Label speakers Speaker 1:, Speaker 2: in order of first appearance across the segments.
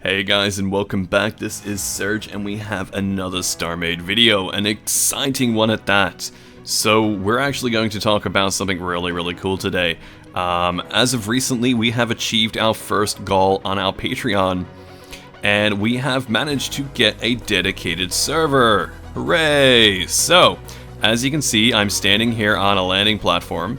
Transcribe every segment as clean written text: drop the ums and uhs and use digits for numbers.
Speaker 1: Hey guys, and welcome back. This is Serge, and we have another StarMade video, an exciting one at that. So we're actually going to talk about something really cool today. As of recently, we have achieved our first goal on our Patreon, and we have managed to get a dedicated server. Hooray! So, as you can see, I'm standing here on a landing platform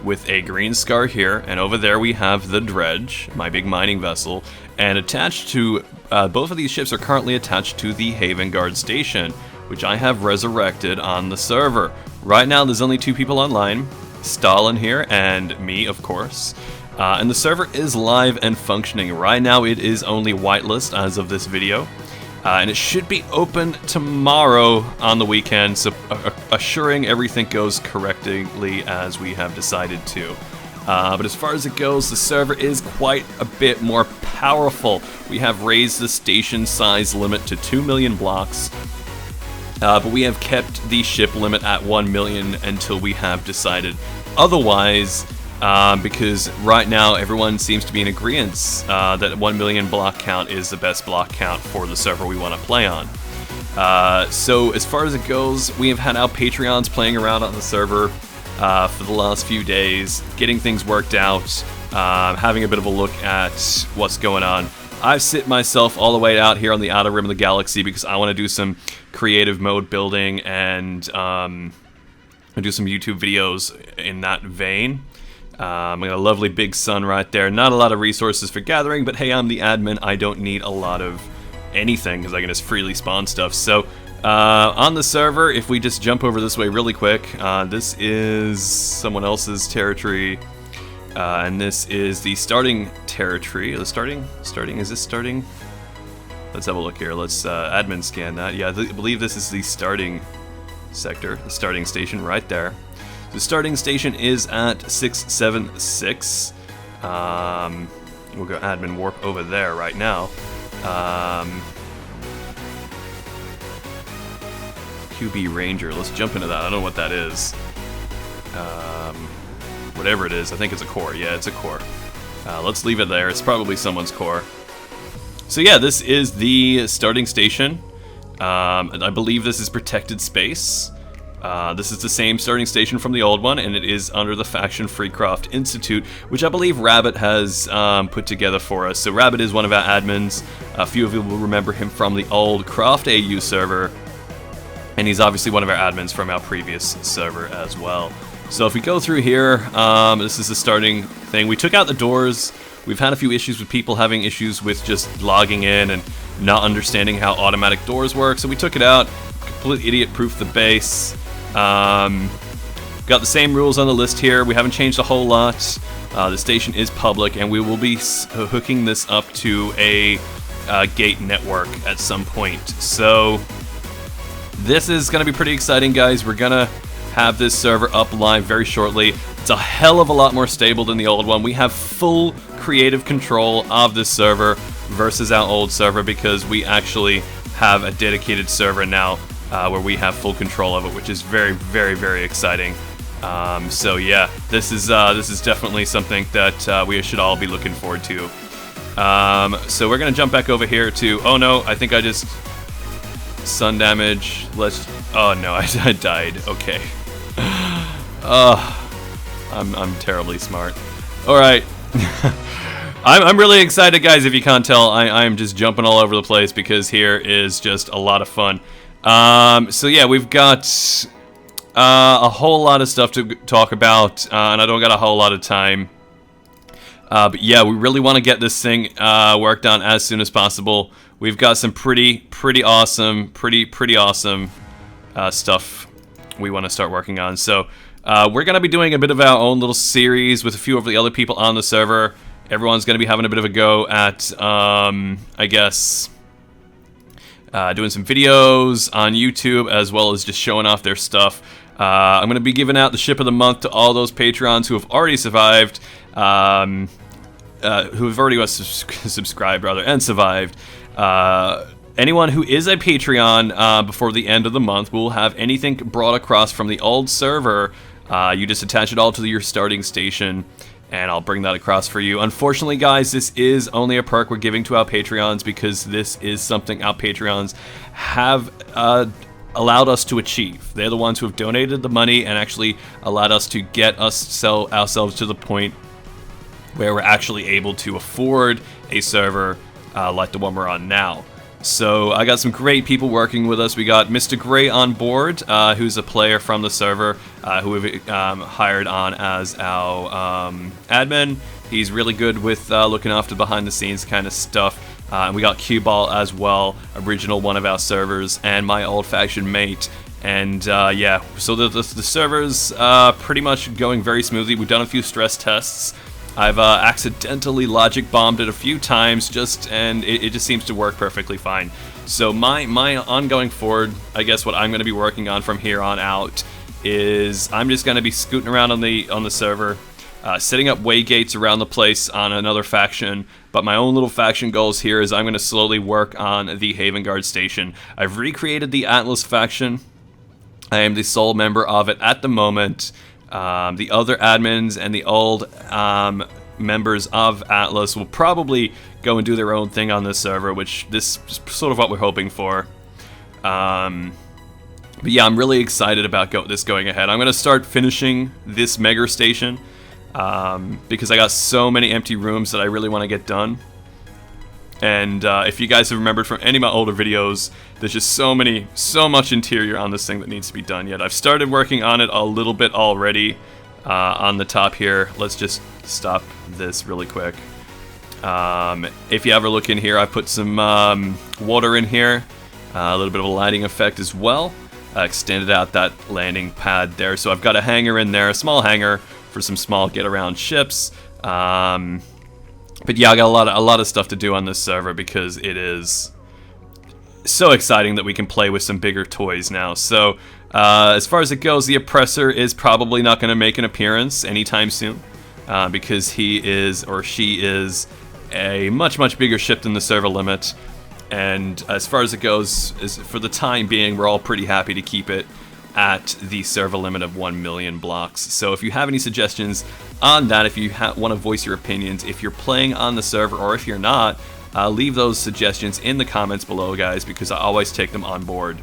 Speaker 1: with a green scar here, and over there we have the Dredge, my big mining vessel, and attached to both of these ships are currently attached to the Haven Guard station, which I have resurrected on the server. Right now there's only 2 people online, Stalin here and me, of course, and the server is live and functioning. Right now it is only whitelist as of this video, and it should be open tomorrow on the weekend, so assuring everything goes correctly as we have decided to. But as far as it goes, the server is quite a bit more powerful. We have raised the station size limit to 2 million blocks, but we have kept the ship limit at 1 million until we have decided otherwise, because right now everyone seems to be in agreement that 1 million block count is the best block count for the server we want to play on. So as far as it goes, we have had our Patreons playing around on the server for the last few days, getting things worked out, having a bit of a look at what's going on. I've sit myself all the way out here on the outer rim of the galaxy because I want to do some creative mode building and do some YouTube videos in that vein. I got a lovely big sun right there. Not a lot of resources for gathering, but hey, I'm the admin. I don't need a lot of anything because I can just freely spawn stuff. So on the server, if we just jump over this way really quick, this is someone else's territory, and this is the starting territory. Is this starting? Let's have a look here. Let's admin scan that. Yeah, I believe this is the starting sector, the starting station right there. The starting station is at 676. We'll go admin warp over there right now. QB Ranger. Let's jump into that. I don't know what that is. Whatever it is, I think it's a core. Yeah, it's a core. Let's leave it there. It's probably someone's core. So yeah, this is the starting station. I believe this is protected space. This is the same starting station from the old one, and it is under the Faction Freecraft Institute, which I believe Rabbit has put together for us. So Rabbit is one of our admins. A few of you will remember him from the old Craft AU server, and he's obviously one of our admins from our previous server as well. So if we go through here, this is the starting thing. We took out the doors. We've had a few issues with people having issues with just logging in and not understanding how automatic doors work, so we took it out, completely idiot-proofed the base. Got the same rules on the list here. We haven't changed a whole lot. The station is public, and we will be hooking this up to a gate network at some point. So this is going to be pretty exciting, guys. We're going to have this server up live very shortly. It's a hell of a lot more stable than the old one. We have full creative control of this server versus our old server because we actually have a dedicated server now where we have full control of it, which is very exciting. So yeah, this is definitely something that we should all be looking forward to. So we're gonna jump back over here to, oh no, I think I just sun damage. Oh no, I died. Okay. I'm terribly smart. All right. I'm really excited, guys. If you can't tell, I'm just jumping all over the place because here is just a lot of fun. So yeah, we've got a whole lot of stuff to talk about, and I don't got a whole lot of time. But yeah, we really want to get this thing worked on as soon as possible. We've got some pretty awesome stuff we want to start working on. So we're going to be doing a bit of our own little series with a few of the other people on the server. Everyone's going to be having a bit of a go at, I guess, doing some videos on YouTube, as well as just showing off their stuff. I'm going to be giving out the Ship of the Month to all those Patreons who have already survived, who have already subscribed, rather, and survived. anyone who is a Patreon before the end of the month will have anything brought across from the old server. You just attach it all to your starting station, and I'll bring that across for you. Unfortunately, guys, this is only a perk we're giving to our Patreons because this is something our Patreons have allowed us to achieve. They're the ones who have donated the money and actually allowed us to get ourselves to the point where we're actually able to afford a server like the one we're on now. So I got some great people working with us. We got Mr. Gray on board, who's a player from the server, who we've hired on as our admin. He's really good with looking after behind the scenes kind of stuff. And we got Q-Ball as well, original one of our servers, and my old-fashioned mate. And yeah, so the server's pretty much going very smoothly. We've done a few stress tests. I've accidentally logic bombed it a few times, and it just seems to work perfectly fine. So my ongoing forward, I guess what I'm going to be working on from here on out is I'm just going to be scooting around on the server, setting up way gates around the place on another faction. But my own little faction goals here is I'm going to slowly work on the Haven Guard station. I've recreated the Atlas faction. I am the sole member of it at the moment. The other admins and the old members of Atlas will probably go and do their own thing on this server, which this is sort of what we're hoping for. But yeah, I'm really excited about this going ahead. I'm going to start finishing this Mega Station because I got so many empty rooms that I really want to get done. And if you guys have remembered from any of my older videos, there's just so much interior on this thing that needs to be done yet. I've started working on it a little bit already on the top here. Let's just stop this really quick. If you ever look in here, I put some water in here, a little bit of a lighting effect as well. I extended out that landing pad there, so I've got a hangar in there, a small hangar for some small get-around ships. But yeah, I got a lot of stuff to do on this server because it is so exciting that we can play with some bigger toys now. So as far as it goes, the Oppressor is probably not going to make an appearance anytime soon because he is, or she is, a much bigger ship than the server limit. And as far as it goes, for the time being, we're all pretty happy to keep it at the server limit of 1 million blocks. So if you have any suggestions on that, if you want to voice your opinions, if you're playing on the server or if you're not, leave those suggestions in the comments below, guys, because I always take them on board.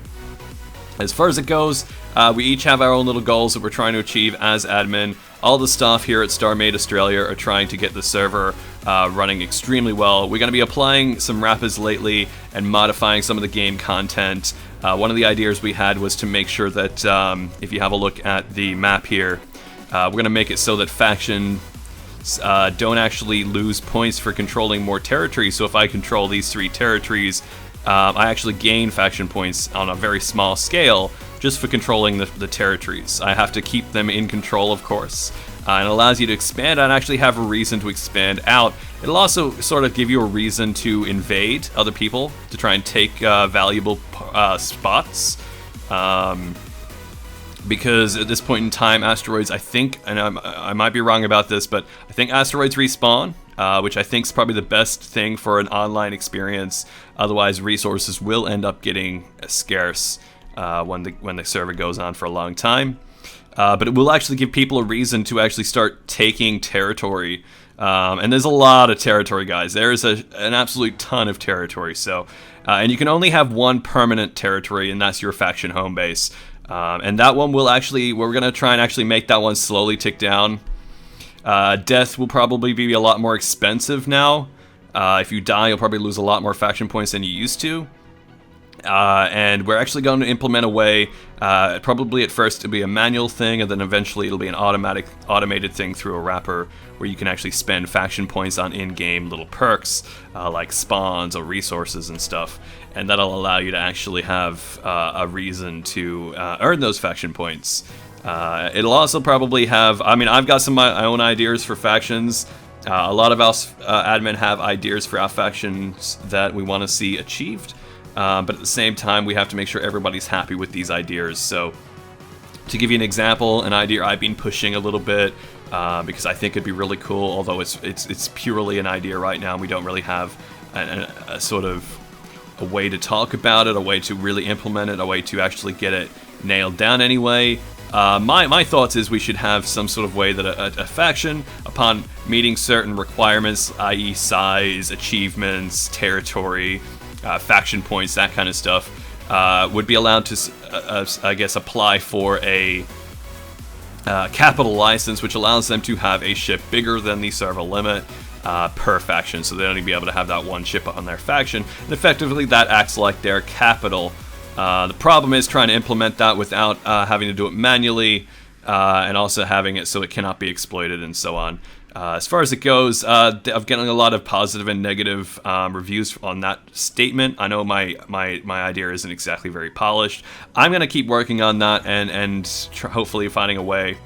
Speaker 1: As far as it goes, we each have our own little goals that we're trying to achieve as admin. All the staff here at StarMade Australia are trying to get the server running extremely well. We're going to be applying some rapids lately and modifying some of the game content. One of the ideas we had was to make sure that if you have a look at the map here, we're going to make it so that factions don't actually lose points for controlling more territories. So if I control these 3 territories, I actually gain faction points on a very small scale just for controlling the territories. I have to keep them in control, of course. And it allows you to expand and actually have a reason to expand out. It'll also sort of give you a reason to invade other people, to try and take valuable spots. Because at this point in time, asteroids, I think, and I might be wrong about this, but I think asteroids respawn, which I think is probably the best thing for an online experience. Otherwise, resources will end up getting scarce when the server goes on for a long time. But it will actually give people a reason to actually start taking territory. And there's a lot of territory, guys. There's an absolute ton of territory. So, and you can only have one permanent territory, and that's your faction home base. And that one will actually, we're going to try and actually make that one slowly tick down. Death will probably be a lot more expensive now. If you die, you'll probably lose a lot more faction points than you used to. And we're actually going to implement a way, probably at first it'll be a manual thing, and then eventually it'll be an automated thing through a wrapper where you can actually spend faction points on in-game little perks, like spawns or resources and stuff. And that'll allow you to actually have a reason to earn those faction points. It'll also probably have, I mean, I've got some of my own ideas for factions. A lot of us admin have ideas for our factions that we want to see achieved. But at the same time, we have to make sure everybody's happy with these ideas. So, to give you an example, an idea I've been pushing a little bit because I think it'd be really cool. Although it's purely an idea right now, we don't really have a sort of a way to talk about it, a way to really implement it, a way to actually get it nailed down anyway. My thoughts is we should have some sort of way that a faction, upon meeting certain requirements, i.e. size, achievements, territory, faction points, that kind of stuff, would be allowed to, I guess, apply for a capital license, which allows them to have a ship bigger than the server limit per faction, so they only be able to have that one ship on their faction, and effectively that acts like their capital. The problem is trying to implement that without having to do it manually, and also having it so it cannot be exploited and so on. As far as it goes, I'm getting a lot of positive and negative reviews on that statement. I know my idea isn't exactly very polished. I'm going to keep working on that and hopefully finding a way.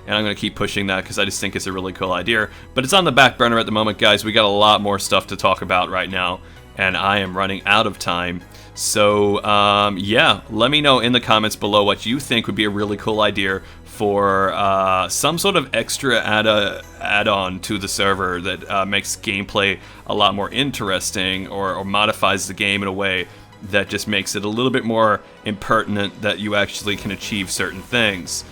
Speaker 1: And I'm going to keep pushing that because I just think it's a really cool idea. But it's on the back burner at the moment, guys. We got a lot more stuff to talk about right now, and I am running out of time. So, yeah, let me know in the comments below what you think would be a really cool idea for some sort of extra add-on to the server that makes gameplay a lot more interesting, or modifies the game in a way that just makes it a little bit more impertinent that you actually can achieve certain things.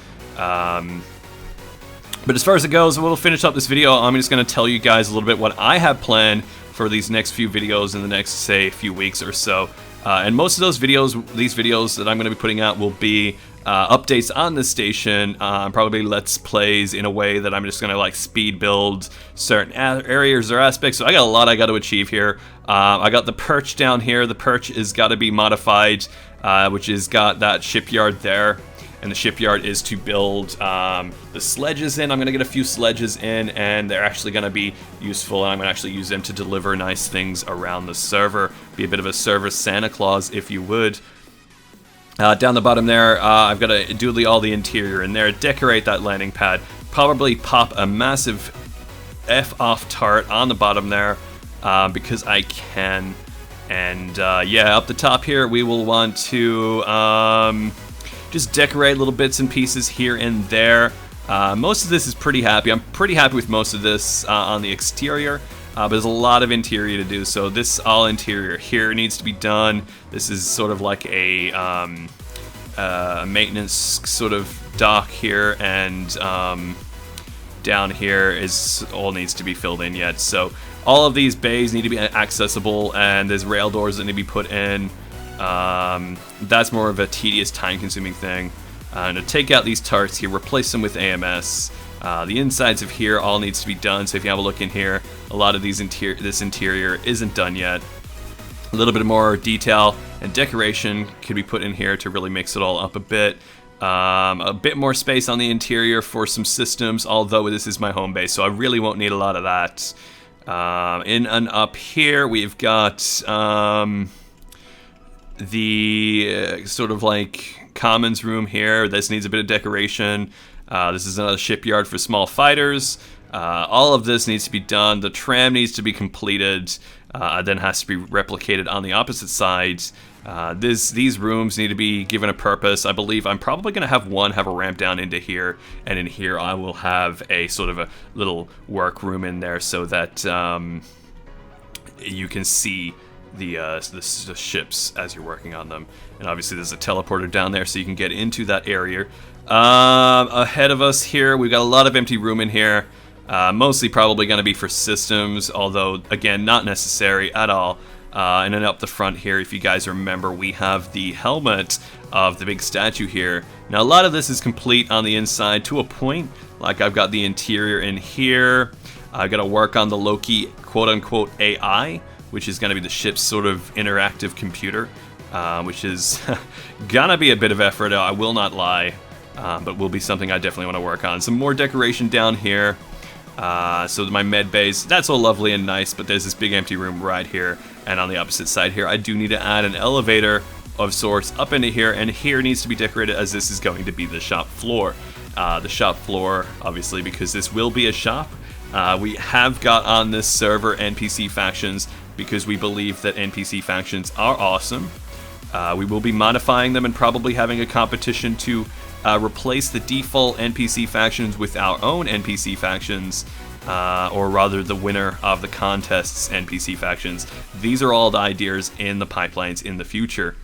Speaker 1: But as far as it goes, we'll finish up this video. I'm just going to tell you guys a little bit what I have planned for these next few videos in the next, say, few weeks or so. And most of these videos that I'm going to be putting out will be updates on the station, probably let's plays in a way that I'm just going to like speed build certain areas or aspects. So I got a lot I got to achieve here. I got the perch down here. The perch is got to be modified, which has got that shipyard there. And the shipyard is to build the sledges in. I'm going to get a few sledges in, and they're actually going to be useful, and I'm going to actually use them to deliver nice things around the server. Be a bit of a server Santa Claus, if you would. Down the bottom there, I've got to do all the interior in there, decorate that landing pad, probably pop a massive F-off turret on the bottom there, because I can. And yeah, up the top here, we will want to just decorate little bits and pieces here and there. Most of this is pretty happy. I'm pretty happy with most of this on the exterior, but there's a lot of interior to do. So this all interior here needs to be done. This is sort of like a maintenance sort of dock here, and down here is all needs to be filled in yet. So all of these bays need to be accessible, and there's rail doors that need to be put in. That's more of a tedious, time-consuming thing. To take out these turrets here, replace them with AMS. The insides of here all needs to be done. So if you have a look in here, a lot of this interior isn't done yet. A little bit more detail and decoration could be put in here to really mix it all up a bit. A bit more space on the interior for some systems, although this is my home base, so I really won't need a lot of that. In and up here, we've got the sort of like commons room here. This needs a bit of decoration. This is another shipyard for small fighters. All of this needs to be done. The tram needs to be completed, then has to be replicated on the opposite sides. These rooms need to be given a purpose. I believe I'm probably going to have a ramp down into here, and in here I will have a sort of a little work room in there so that you can see the ships as you're working on them. And obviously there's a teleporter down there so you can get into that area. Ahead of us here, we've got a lot of empty room in here. Mostly probably going to be for systems, although again not necessary at all. And then up the front here, if you guys remember, we have the helmet of the big statue here. Now a lot of this is complete on the inside to a point. Like I've got the interior in here. I've got to work on the Loki quote-unquote AI, which is going to be the ship's sort of interactive computer, which is gonna be a bit of effort, I will not lie, but will be something I definitely want to work on. Some more decoration down here. So my med base, that's all lovely and nice, but there's this big empty room right here, and on the opposite side here, I do need to add an elevator of sorts up into here, and here needs to be decorated as this is going to be the shop floor. The shop floor, obviously, because this will be a shop. We have got on this server NPC factions because we believe that NPC factions are awesome. We will be modifying them and probably having a competition to replace the default NPC factions with our own NPC factions. or rather the winner of the contest's NPC factions. These are all the ideas in the pipelines in the future.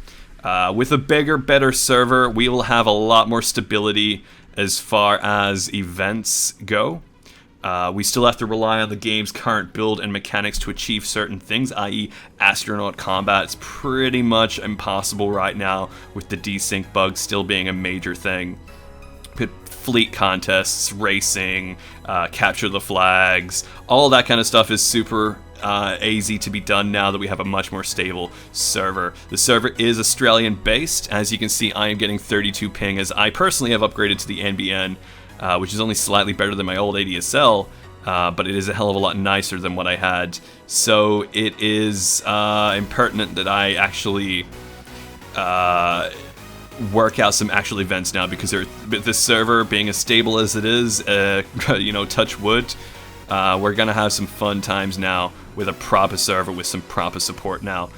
Speaker 1: With a bigger, better server, we will have a lot more stability as far as events go. We still have to rely on the game's current build and mechanics to achieve certain things, i.e. astronaut combat. It's pretty much impossible right now with the desync bug still being a major thing. Fleet contests, racing, capture the flags, all that kind of stuff is super easy to be done now that we have a much more stable server. The server is Australian based. As you can see, I am getting 32 ping as I personally have upgraded to the NBN, which is only slightly better than my old ADSL, but it is a hell of a lot nicer than what I had. So it is impertinent that I actually work out some actual events now, because the server being as stable as it is, you know, touch wood, we're gonna have some fun times now with a proper server with some proper support now.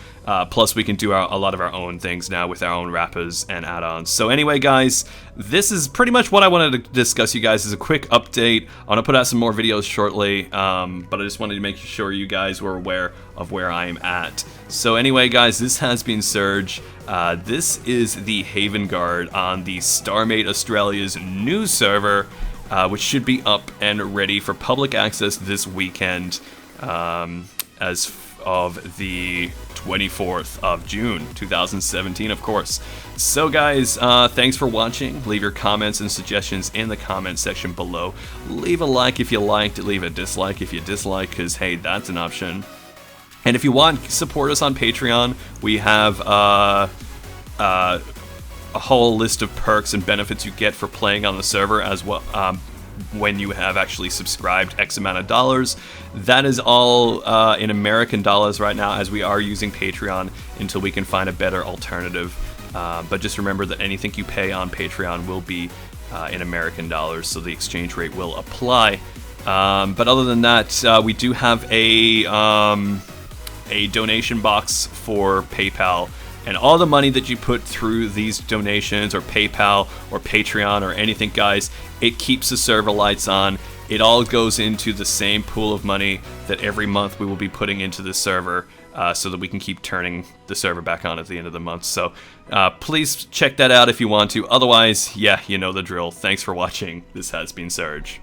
Speaker 1: Plus we can do a lot of our own things now with our own wrappers and add-ons. So anyway guys, this is pretty much what I wanted to discuss you guys as a quick update. I want to put out some more videos shortly, but I just wanted to make sure you guys were aware of where I am at. So anyway guys, this has been Surge. This is the Haven Guard on the StarMade Australia's new server, which should be up and ready for public access this weekend, as of the 24th of June 2017, of course. So guys, thanks for watching. Leave your comments and suggestions in the comment section below. Leave a like if you liked, leave a dislike if you dislike, because hey, that's an option. And if you want, support us on Patreon. We have a whole list of perks and benefits you get for playing on the server as well, when you have actually subscribed X amount of dollars. That is all in American dollars right now, as we are using Patreon until we can find a better alternative. But just remember that anything you pay on Patreon will be in American dollars, so the exchange rate will apply. But other than that, we do have a donation box for PayPal. And all the money that you put through these donations or PayPal or Patreon or anything, guys, it keeps the server lights on. It all goes into the same pool of money that every month we will be putting into the server, so that we can keep turning the server back on at the end of the month. So please check that out if you want to. Otherwise, yeah, you know the drill. Thanks for watching. This has been Surge.